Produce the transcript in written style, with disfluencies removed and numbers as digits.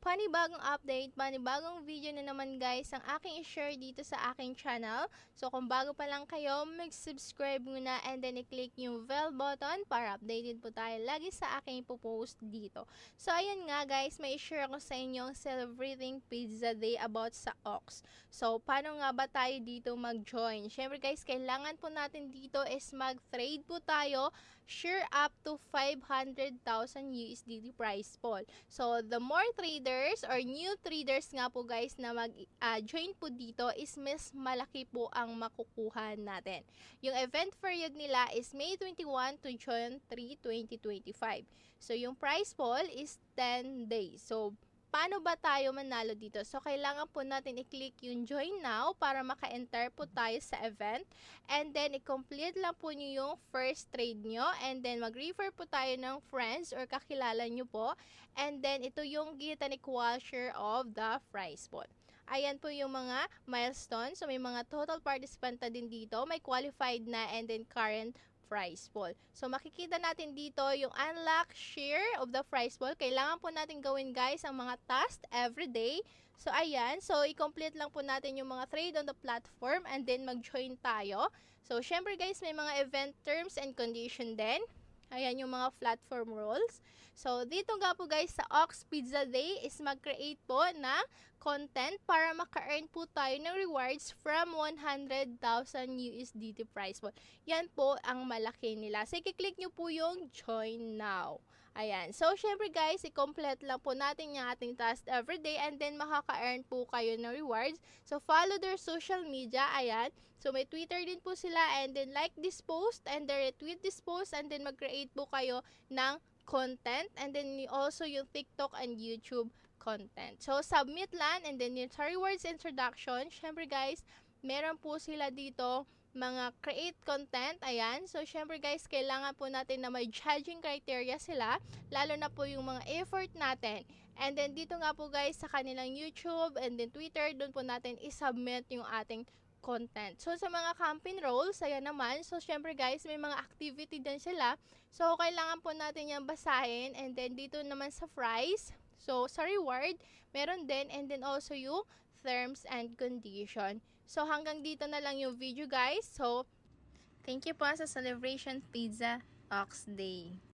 panibagong update, panibagong video na naman guys ang aking i-share dito sa aking channel. So kung bago pa lang kayo, mag-subscribe muna and then i-click yung bell button para updated po tayo lagi sa aking ipopost dito. So ayun nga guys, may i-share ako sa inyo ang Celebrating Pizza Day about sa Ox. So paano nga ba tayo dito mag-join? Syempre guys, kailangan po natin dito is mag-trade po tayo, share up to 500,000 USDT prize pool. So the more traders or new traders nga po guys na mag-join po dito is mas malaki po ang makukuha natin. Yung event period nila is May 21 to June 3, 2025. So yung prize pool is 10 days. So paano ba tayo manalo dito? So, kailangan po natin i-click yung join now para maka-enter po tayo sa event. And then, i-complete lang po nyo yung first trade nyo. And then, mag-refer po tayo ng friends or kakilala nyo po. And then, ito yung kita ni share of the prize pool. Ayan po yung mga milestones. So, may mga total participant na din dito. May qualified na and then current prize pool. So, makikita natin dito yung unlock share of the prize pool. Kailangan po natin gawin guys ang mga tasks every day. So, ayan. So, i-complete lang po natin yung mga trade on the platform and then mag-join tayo. So, syempre guys, may mga event terms and condition din. Ayan yung mga platform rules. So, dito nga po guys sa Ox Pizza Day is mag-create po ng content para maka-earn po tayo ng rewards from 100,000 USDT prize pool. Yan po ang malaki nila. So, i-click nyo po yung join now. Ayan. So, syempre guys, i-complete lang po natin yung ating task everyday and then makaka-earn po kayo ng rewards. So, follow their social media. Ayan. So, may Twitter din po sila and then like this post and then retweet this post and then mag-create po kayo ng content and then also yung TikTok and YouTube content. So, submit lang and then yung sa rewards introduction, syempre guys, meron po sila dito mga create content, ayan. So, syempre guys, kailangan po natin na may judging criteria sila, lalo na po yung mga effort natin. And then, dito nga po guys, sa kanilang YouTube and then Twitter, doon po natin isubmit yung ating content. So, sa mga campaign roles, ayan naman. So, syempre guys, may mga activity din sila. So, kailangan po natin yung basahin. And then, dito naman sa prize, so, sa reward, meron din. And then, also yung terms and condition. So, hanggang dito na lang yung video guys. So, thank you po sa Celebration Pizza Ox Day.